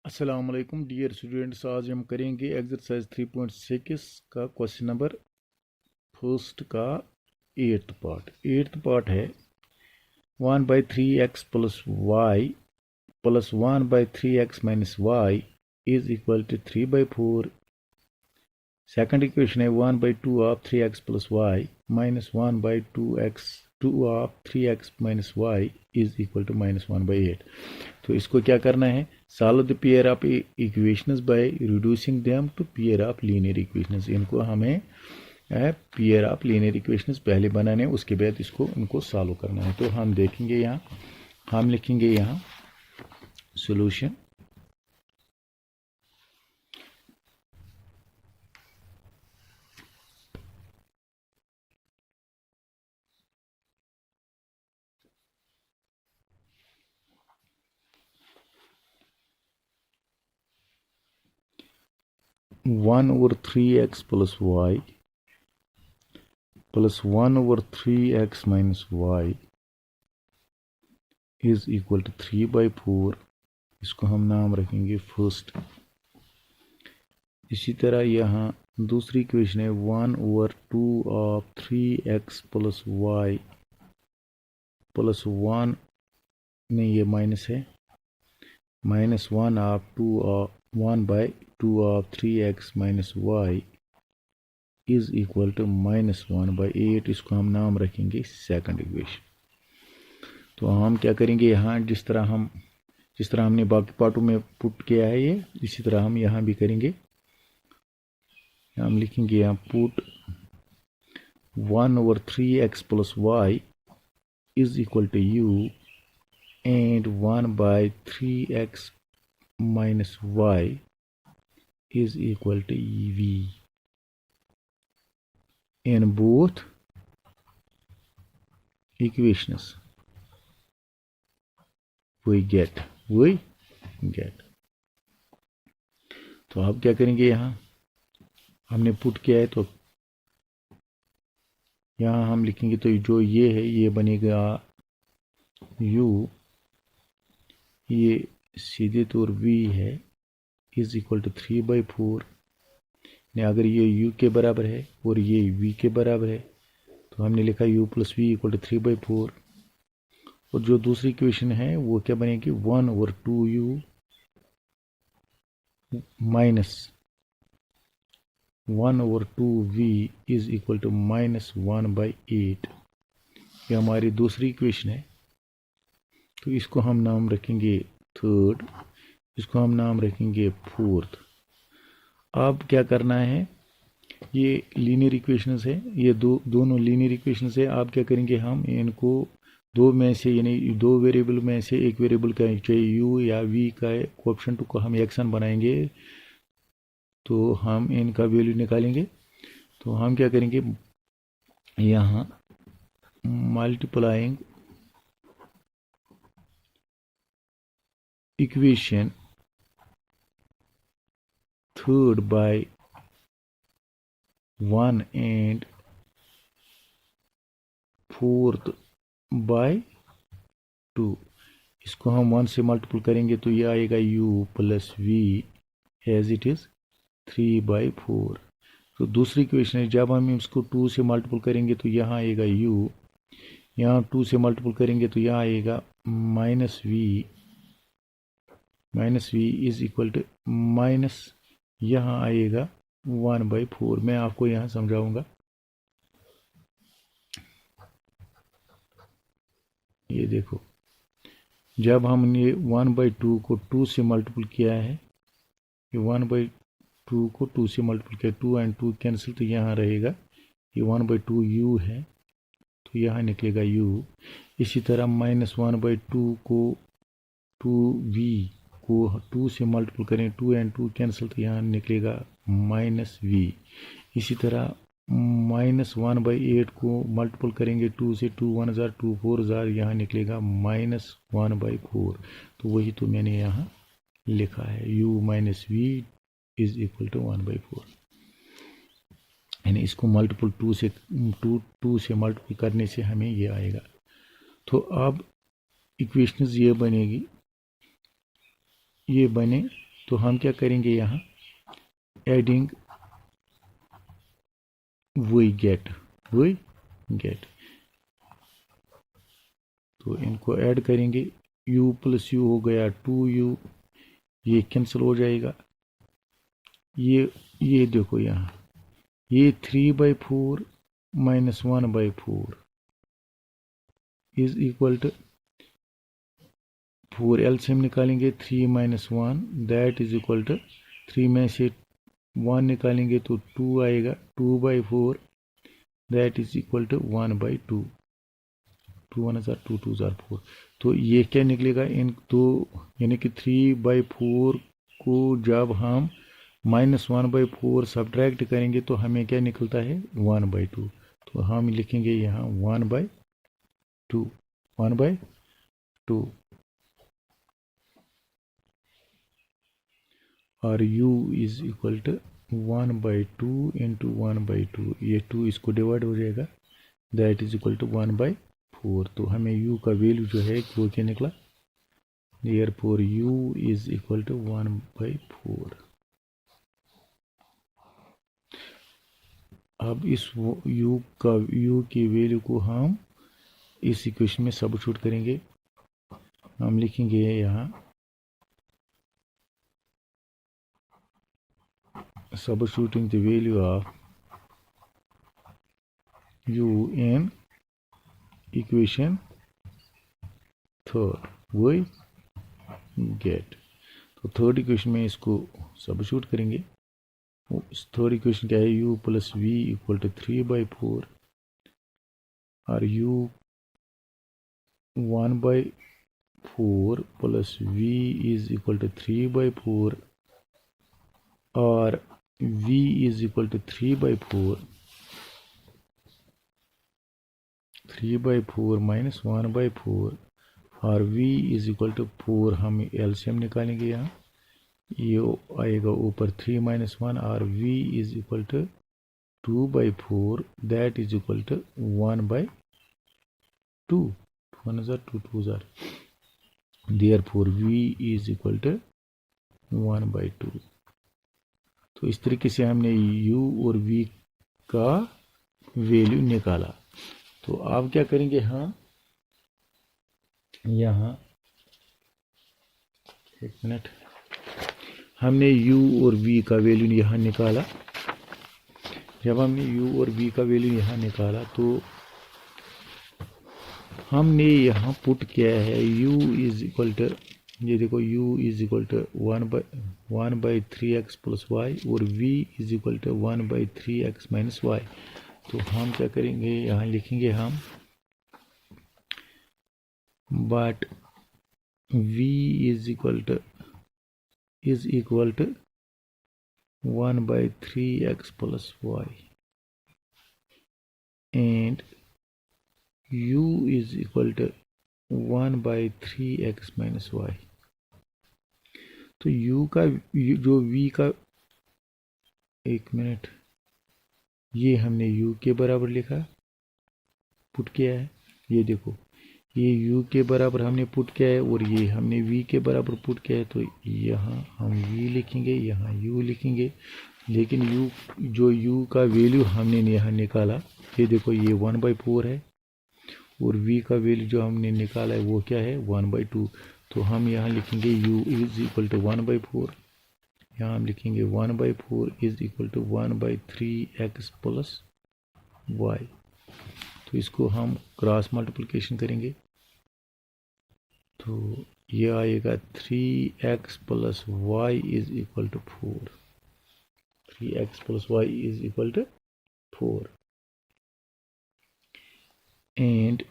अस्सलाम वालेकुम dear students. आज हम करेंगे एक्सरसाइज 3.6 का क्वेश्चन नंबर फर्स्ट का एट्थ पार्ट है 1/3x plus y plus 1/3x minus y is equal to 3/4। Second equation है 1/2 of 3x plus y minus 1/2 of 3x minus y is equal to -1/8। तो इसको क्या करना है, solve the pair of equations by reducing them to pair of linear equations. इनको हमें pair of linear equations पहले बनाने हैं, उसके बाद इनको सॉल्व करना है। तो हम देखेंगे यहाँ, हम लिखेंगे यहाँ solution. One over 3x plus y plus 1/3x minus y is equal to 3/4। इसको हम नाम रखेंगे फर्स्ट। इसी तरह यहाँ दूसरी इक्वेशन है 1/2 of 3x plus y plus 1, नहीं ये माइनस है, -1 of 1/2 of 3x minus y is equal to -1/8। इसको हम नाम रखेंगे सेकंड इक्वेशन। तो हम क्या करेंगे यहाँ, जिस तरह हमने बाकी पार्टों में पुट किया है ये, इसी तरह हम यहाँ भी करेंगे। हम लिखेंगे यहाँ put 1/3x plus y is equal to u and 1/3x minus y is equal to v in both equations we get। तो अब क्या करेंगे, यहाँ हमने पुट किया है तो यहाँ हम लिखेंगे, तो जो ये है ये बनेगा u, ये सीधे तौर v है इज इक्वल टू 3/4। अगर ये u के बराबर है और ये v के बराबर है तो हमने लिखा u plus v equal to 3/4। और जो दूसरी इक्वेशन है वो क्या बनेगी, 1/2u minus 1/2v is equal to -1/8। ये हमारी दूसरी इक्वेशन है। तो इसको हम नाम रखेंगे थर्ड, इसको हम नाम रखेंगे फोर्थ। अब क्या करना है, ये लीनियर इक्वेशंस है, ये दोनों लीनियर इक्वेशंस है। आप क्या करेंगे, हम इनको दो में से, यानी दो वेरिएबल में से एक वेरिएबल का चाहे u या v का कोएफिशिएंट को हम एक्शन बनाएंगे, तो हम इनका वैल्यू निकालेंगे। तो हम क्या करेंगे, यहाँ multiplying equation third by 1 and fourth by 2, इसको हम 1 से मल्टीपल करेंगे तो ये आएगा u plus v as it is 3/4। तो दूसरी इक्वेशन है, जब हम इसको 2 से मल्टीपल करेंगे तो यहाँ आएगा u, यहाँ 2 से मल्टीपल करेंगे तो यहाँ आएगा minus v is equal to minus, यहाँ आएगा 1/4। मैं आपको यहाँ समझाऊंगा। ये देखो, जब हमने 1/2 को 2 से मल्टीपल किया है, ये 1/2 को 2 से मल्टीपल किया, 2 एंड 2 कैंसिल, तो यहाँ रहेगा ये 1/2 u है, तो यहाँ निकलेगा u। इसी तरह -1/2 को 2v को 2 से मल्टीपल करें, 2 एंड 2 कैंसिल, तो यहाँ निकलेगा -v। इसी तरह -1/8 को मल्टीपल करेंगे 2 से, 2 1 जार 2 4 जार, यहाँ निकलेगा -1/4। तो वही तो मैंने यहाँ लिखा है, u minus v is equal to 1/4। यानी इसको मल्टीपल 2 से मल्टीपल करने से हमें ये आएगा। तो अब इक्वेशंस ये बनेगी, ये बने तो हम क्या करेंगे यहाँ एडिंग वी गेट तो इनको ऐड करेंगे u प्लस यू हो गया 2u, ये कैंसिल हो जाएगा। ये देखो यहाँ ये 3/4 minus 1/4 is equal to 4 LCM निकालेंगे 3 minus 1 that is equal to 3 में से 1 निकालेंगे तो 2 आएगा 2/4 दैट इज इक्वल टू 1/2 2 1 जार 2 2 जार 4। तो ये क्या निकलेगा इन दो यानी कि 3/4 को जब हम -1/4 सब्ट्रैक्ट करेंगे तो हमें क्या निकलता है 1/2। तो हम लिखेंगे यहाँ 1/2 और u is equal to 1/2 into 1/2, ये 2 इसको डिवाइड हो जाएगा दैट इज इक्वल टू 1/4। तो हमें u का वैल्यू जो है वो क्या निकला, therefore u is equal to 1/4। अब इस u की वैल्यू को हम इस इक्वेशन में सब्स्टिट्यूट करेंगे। हम लिखेंगे यहाँ substituting the value of u in equation third we get। तो थर्ड इक्वेशन में इसको सब्स्टिट्यूट करेंगे। थर्ड इक्वेशन क्या है u plus v equal to 3/4 और u 1/4 plus v is equal to 3/4 और v is equal to 3/4 minus 1/4 और v is equal to 4। हम एलसीएम निकालेंगे यहाँ, ये आएगा ऊपर 3 माइनस 1 और v is equal to 2/4 that is equal to 1/2 1 जार 2 2 जार, therefore v is equal to 1/2। तो इस तरीके से हमने u और v का वैल्यू निकाला। तो आप क्या करेंगे, हाँ यहाँ एक मिनट, हमने u और v का वैल्यू यहाँ निकाला। जब हमने u और v का वैल्यू यहाँ निकाला तो हमने यहाँ पुट किया है u इज इक्वल टू, ये देखो u is equal to 1/3x plus y और v is equal to 1/3x minus y. तो हम क्या करेंगे, यहाँ लिखेंगे हम but v is equal to 1/3x plus y and u is equal to 1/3x minus y. तो u का जो v का, एक मिनट, ये हमने u के बराबर लिखा पुट किया है, ये देखो ये u के बराबर हमने पुट किया है और ये हमने v के बराबर पुट किया है। तो यहाँ हम v लिखेंगे, यहाँ u लिखेंगे, लेकिन u जो u का वैल्यू हमने यहाँ निकाला, ये देखो ये 1/4 है और v का वैल्यू जो हमने निकाला है वो क्या है 1/2। तो हम यहाँ लिखेंगे u इज इक्वल टू 1/4, यहाँ हम लिखेंगे 1/4 is equal to 1/3x plus y. तो इसको हम क्रॉस मल्टीप्लिकेशन करेंगे तो ये आएगा 3x plus y is equal to 4, 3x plus y is equal to 4 and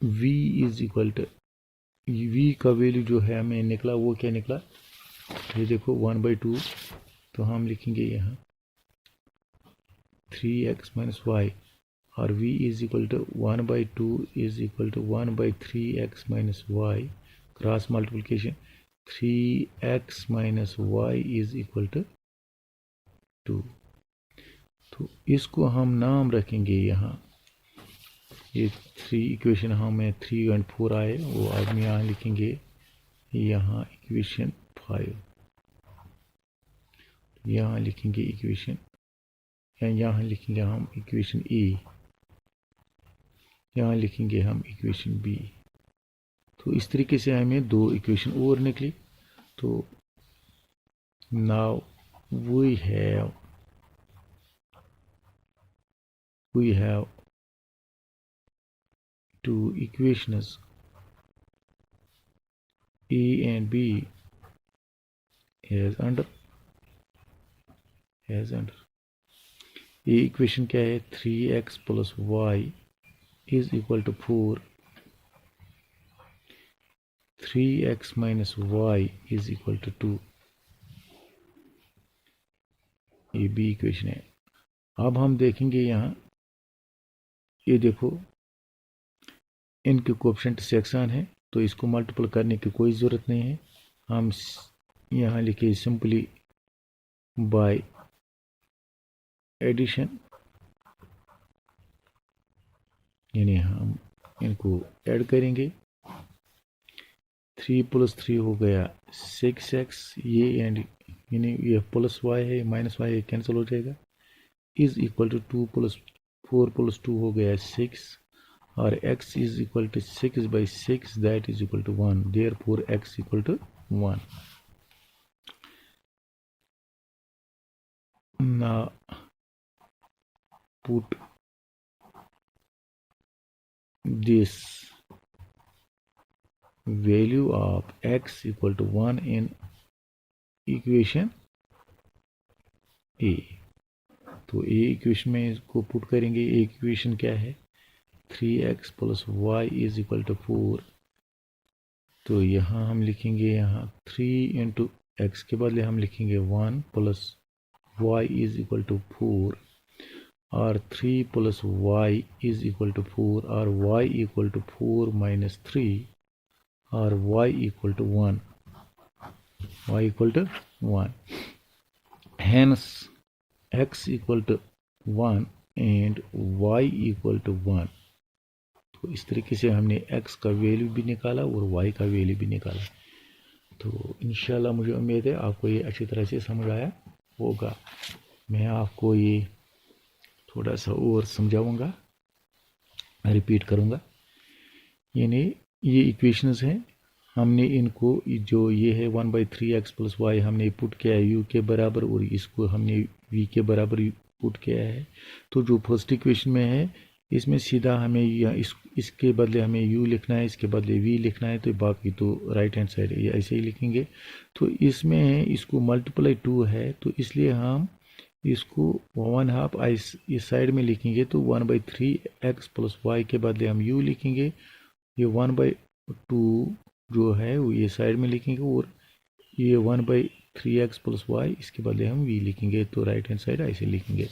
v is equal to, v का वैल्यू जो है हमें निकला वो क्या निकला, ये देखो 1/2। तो हम लिखेंगे यहाँ 3x माइनस वाई और v is equal to 1/2 is equal to 1/3x minus y, cross multiplication 3x minus y is equal to 2। तो इसको हम नाम रखेंगे यहाँ, ये 3 इक्वेशन हमें 3 और 4 आए वो आज हम यहाँ लिखेंगे यहाँ इक्वेशन 5। यहाँ लिखेंगे इक्वेशन, या यहाँ लिखेंगे हम इक्वेशन ए, यहाँ लिखेंगे हम इक्वेशन बी। तो इस तरीके से हमें दो इक्वेशन और निकली। तो now we have two equations A and B as under A equation क्या है, 3x plus y is equal to 4, 3x minus y is equal to 2, ये B इक्वेशन है। अब हम देखेंगे यहाँ, ये देखो इनके कोएफिशिएंट सेक्शन है, तो इसको मल्टीपल करने की कोई ज़रूरत नहीं है। हम यहाँ लिखे सिंपली बाय एडिशन, यानी हम इनको ऐड करेंगे। 3 + 3 हो गया 6x, ये एंड यानी ये प्लस y है, माइनस y है, कैंसिल हो जाएगा। इज इक्वल टू 2 + 4 + 2 हो गया 6, और x is equal to 6/6, that is equal to 1, therefore x equal to 1। Now put this value of x equal to 1 in equation A। तो A equation में इसको put करेंगे। A इक्वेशन क्या है, 3x plus y is equal to 4। तो यहाँ हम लिखेंगे, यहाँ 3 into x के बदले हम लिखेंगे 1 plus y is equal to 4, और 3 plus y is equal to 4, और y equal to 4 minus 3, और y equal to 1, y equal to 1, hence x equal to 1 and y equal to 1। तो इस तरीके से हमने x का वैल्यू भी निकाला और y का वैल्यू भी निकाला। तो इंशाल्लाह मुझे उम्मीद है आपको ये अच्छी तरह से समझ आया होगा। मैं आपको ये थोड़ा सा और समझाऊंगा, रिपीट करूंगा। यानी ये इक्वेशंस हैं, हमने इनको जो ये है 1/3x + y हमने पुट किया है u के बराबर, और इसको हमने v के बराबर पुट किया है। तो जो फर्स्ट इक्वेशन में है इसमें सीधा हमें इसके बदले हमें u लिखना है, इसके बदले v लिखना है, तो बाकी तो राइट हैंड साइड ये ऐसे ही लिखेंगे। तो इसमें है इसको मल्टीप्लाई 2 है, तो इसलिए हम इसको 1/2 इस साइड में लिखेंगे। तो 1/3x + y के बदले हम u लिखेंगे, ये 1/2 जो है वो ये साइड में लिखेंगे, और ये 1/3x + y इसके बदले हम v लिखेंगे, तो राइट हैंड साइड ऐसे लिखेंगे।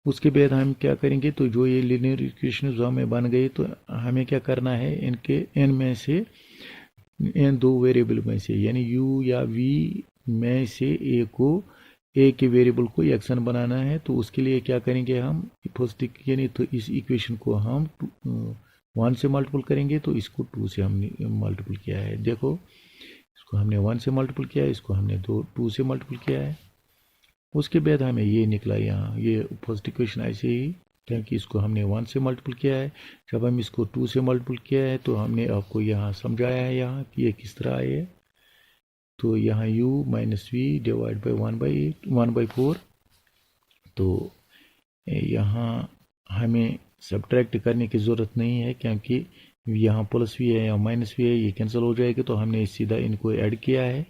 उसके बाद हम क्या करेंगे, तो जो ये लीनियर इक्वेशन जो हमें बन गई, तो हमें क्या करना है, इनके n में से, इन दो वेरिएबल में से, यानी u या v में से a के वेरिएबल को एक्शन बनाना है। तो उसके लिए क्या करेंगे हम, फर्स्ट यानी तो इस इक्वेशन को हम 1 से मल्टीपल करेंगे, तो इसको 2 से हमने मल्टीपल किया है। देखो इसको हमने 1 से मल्टीपल किया है, इसको हमने 2 से मल्टीपल किया है। उसके बाद हमें ये निकला, यहाँ ये फर्स्ट इक्वेशन ऐसे ही, क्योंकि इसको हमने 1 से मल्टीपल किया है। जब हम इसको 2 से मल्टीपल किया है, तो हमने आपको यहाँ समझाया है यहाँ कि ये किस तरह आए है। तो यहाँ u - v डिवाइड बाई 1/4। तो यहाँ हमें सब्ट्रैक्ट करने की ज़रूरत नहीं है, क्योंकि यहाँ प्लस v है या माइनस v है, ये कैंसिल हो जाएगा। तो हमने सीधा इनको ऐड किया है,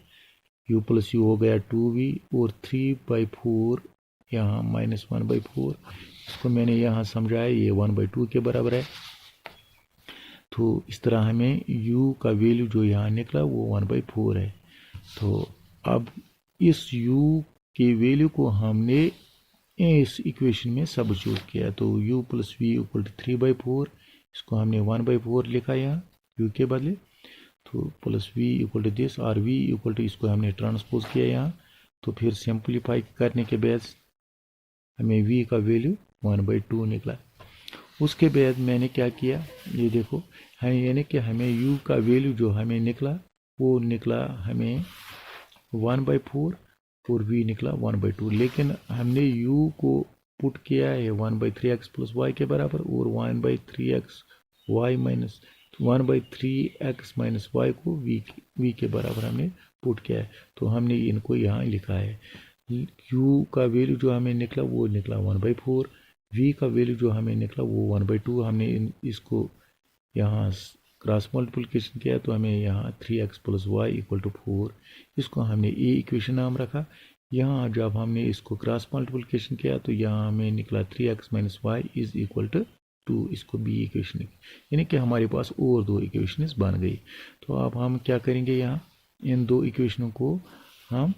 u + u हो गया 2v, और 3/4 यहाँ -1/4, इसको मैंने यहाँ समझाया, ये 1/2 के बराबर है। तो इस तरह हमें u का वैल्यू जो यहाँ निकला वो 1/4 है। तो अब इस u के वैल्यू को हमने इस इक्वेशन में सब्स्टिट्यूट किया, तो u + v = 3/4, इसको हमने 1/4 लिखा यहाँ u के बदले। तो प्लस v = दिस, और v = इसको हमने ट्रांसपोज किया यहाँ। तो फिर सिंप्लीफाई करने के बाद हमें v का वैल्यू 1/2 निकला। उसके बाद मैंने क्या किया, ये देखो, यानी कि हमें u का वैल्यू जो हमें निकला वो निकला हमें 1/4, और v निकला 1/2। लेकिन हमने u को पुट किया है 1/3x प्लस वाई के बराबर और 1/3x y minus 1/3x minus y को v के बराबर हमने पुट किया है। तो हमने इनको यहाँ लिखा है। u का वैल्यू जो हमें निकला वो निकला 1/4, v का वैल्यू जो हमें निकला वो 1/2। हमने इसको यहाँ क्रॉस मल्टीप्लिकेशन किया तो हमें यहाँ 3x plus Y equal to 4, इसको हमने ए इक्वेशन नाम रखा। यहाँ जब हमने इसको क्रॉस मल्टीप्लिकेशन किया तो यहाँ हमें निकला 3x minus y is equal to 2, इसको बी इक्वेशन, यानी कि हमारे पास और दो इक्वेशन बन गई। तो अब हम क्या करेंगे, यहाँ इन दो इक्वेशनों को हम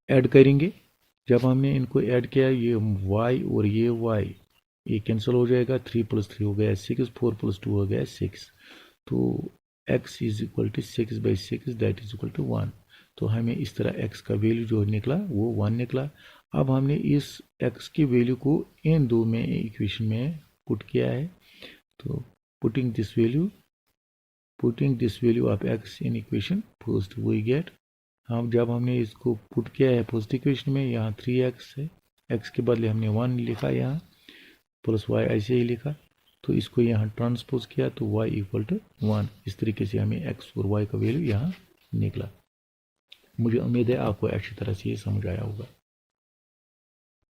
ऐड करेंगे। जब हमने इनको ऐड किया, ये y और ये y ये कैंसिल हो जाएगा, 3 + 3 हो गया 6, 4 + 2 हो गया 6। तो x is equal to 6/6 that is equal to 1। तो हमें इस तरह x का वैल्यू जो निकला वो 1 निकला। अब हमने इस x की वैल्यू को इन दो में इक्वेशन में पुट किया है। तो putting this value of x in equation first we get. हम जब हमने इसको पुट किया है फर्स्ट इक्वेशन में, यहाँ 3x है, x के बदले हमने 1 लिखा यहाँ, प्लस y ऐसे ही लिखा। तो इसको यहाँ ट्रांसपोज किया तो y इक्वल टू 1। इस तरीके से हमें x और y का वैल्यू यहाँ निकला। मुझे उम्मीद है आपको अच्छी तरह से ये समझ आया होगा।